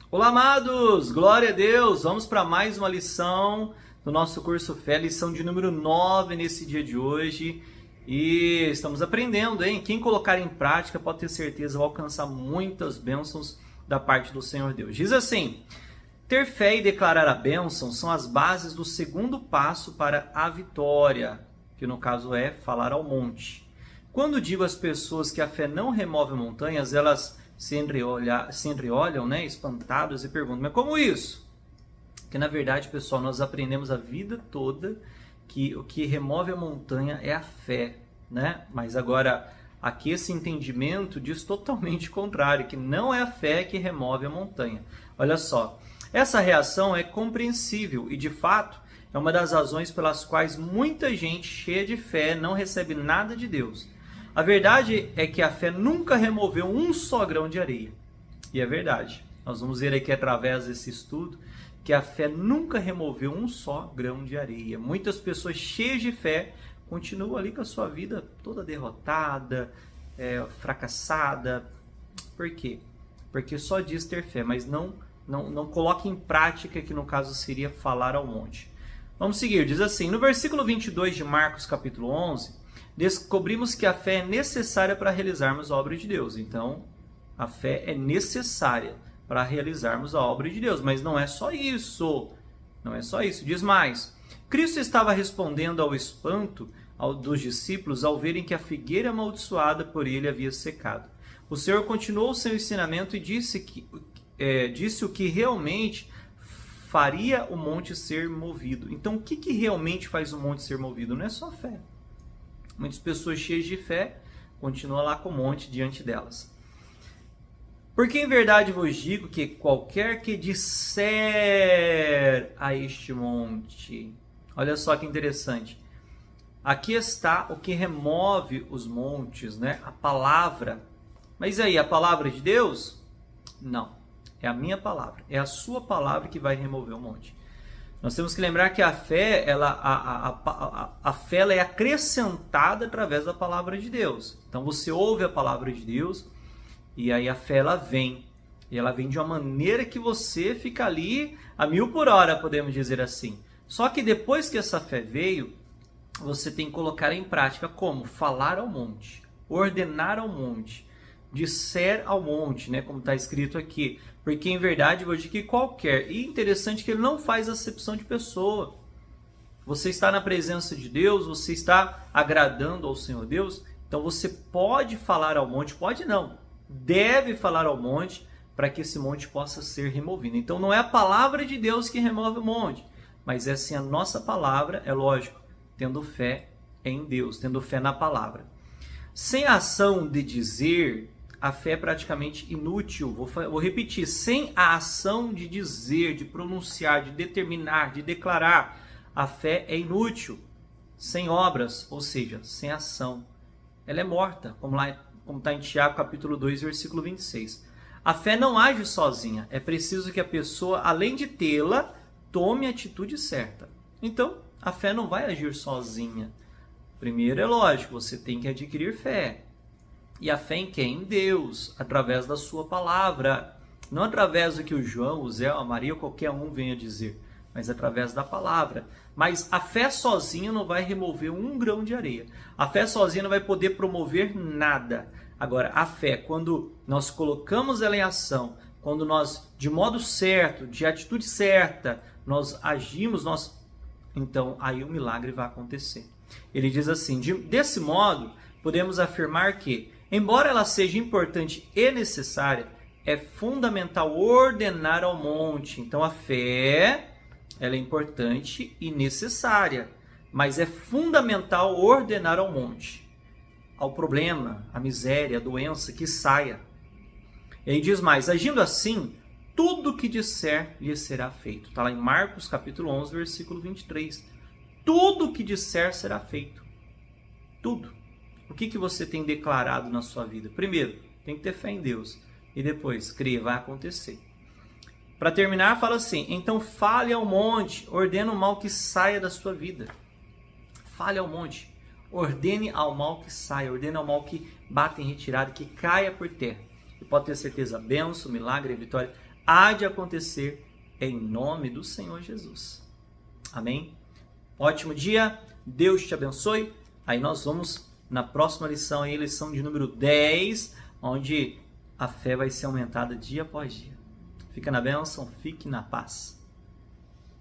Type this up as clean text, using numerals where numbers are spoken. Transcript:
Olá, amados! Glória a Deus! Vamos para mais uma lição do nosso curso Fé, lição de número 9 nesse dia de hoje. E estamos aprendendo, hein? Quem colocar em prática pode ter certeza vai alcançar muitas bênçãos da parte do Senhor Deus. Diz assim: ter fé e declarar a bênção são as bases do segundo passo para a vitória, que no caso é falar ao monte. Quando digo às pessoas que a fé não remove montanhas, elas se entreolham, né, espantados e perguntam, mas como isso? Porque na verdade, pessoal, nós aprendemos a vida toda que o que remove a montanha é a fé, né? Mas agora, aqui esse entendimento diz totalmente o contrário, que não é a fé que remove a montanha. Olha só, essa reação é compreensível e de fato é uma das razões pelas quais muita gente cheia de fé não recebe nada de Deus. A verdade é que a fé nunca removeu um só grão de areia. E é verdade. Nós vamos ver aqui através desse estudo que a fé nunca removeu um só grão de areia. Muitas pessoas cheias de fé continuam ali com a sua vida toda derrotada, fracassada. Por quê? Porque só diz ter fé, mas não coloca em prática, que no caso seria falar ao monte. Vamos seguir. Diz assim, no versículo 22 de Marcos capítulo 11... descobrimos que a fé é necessária para realizarmos a obra de Deus. Então, a fé é necessária para realizarmos a obra de Deus. Mas não é só isso. Não é só isso. Diz mais. Cristo estava respondendo ao espanto dos discípulos ao verem que a figueira amaldiçoada por ele havia secado. O Senhor continuou seu ensinamento e disse o que realmente faria o monte ser movido. Então, o que realmente faz o monte ser movido? Não é só a fé. Muitas pessoas cheias de fé continuam lá com o monte diante delas. Porque em verdade vos digo que qualquer que disser a este monte... Olha só que interessante. Aqui está o que remove os montes, né? A palavra. Mas aí, a palavra de Deus? Não. É a minha palavra. É a sua palavra que vai remover o monte. Nós temos que lembrar que a fé, a fé ela é acrescentada através da palavra de Deus. Então você ouve a palavra de Deus e aí a fé ela vem. E ela vem de uma maneira que você fica ali a 1000 por hora, podemos dizer assim. Só que depois que essa fé veio, você tem que colocar em prática como? Falar ao monte, ordenar ao monte, disser ao monte, né? Como está escrito aqui. Porque em verdade eu vou dizer que qualquer. E interessante que ele não faz acepção de pessoa. Você está na presença de Deus, você está agradando ao Senhor Deus, então você pode falar ao monte, pode não, deve falar ao monte para que esse monte possa ser removido. Então não é a palavra de Deus que remove o monte, mas é sim a nossa palavra, é lógico, tendo fé em Deus, tendo fé na palavra. Sem a ação de dizer, a fé é praticamente inútil. Vou repetir, sem a ação de dizer, de pronunciar, de determinar, de declarar, a fé é inútil. Sem obras, ou seja, sem ação, ela é morta, como está em Tiago capítulo 2, versículo 26. A fé não age sozinha, é preciso que a pessoa, além de tê-la, tome a atitude certa. Então, a fé não vai agir sozinha. Primeiro, é lógico, você tem que adquirir fé. E a fé em quem? Em Deus, através da sua palavra. Não através do que o João, o Zé, a Maria ou qualquer um venha dizer, mas através da palavra. Mas a fé sozinha não vai remover um grão de areia. A fé sozinha não vai poder promover nada. Agora, a fé, quando nós colocamos ela em ação, quando nós, de modo certo, de atitude certa, nós agimos, então aí o milagre vai acontecer. Ele diz assim, desse modo, podemos afirmar que, embora ela seja importante e necessária, é fundamental ordenar ao monte. Então a fé, ela é importante e necessária, mas é fundamental ordenar ao monte. Ao problema, a miséria, a doença, que saia. Ele diz mais, agindo assim, tudo o que disser lhe será feito. Está lá em Marcos capítulo 11, versículo 23. Tudo o que disser será feito. Tudo. O que você tem declarado na sua vida? Primeiro, tem que ter fé em Deus. E depois, crer, vai acontecer. Para terminar, fala assim, então fale ao monte, ordene o mal que saia da sua vida. Fale ao monte, ordene ao mal que saia, ordene ao mal que bata em retirada, que caia por terra. E pode ter certeza, bênção, milagre, vitória, há de acontecer em nome do Senhor Jesus. Amém? Ótimo dia, Deus te abençoe. Aí nós vamos na próxima lição, aí, lição de número 10, onde a fé vai ser aumentada dia após dia. Fica na bênção, fique na paz.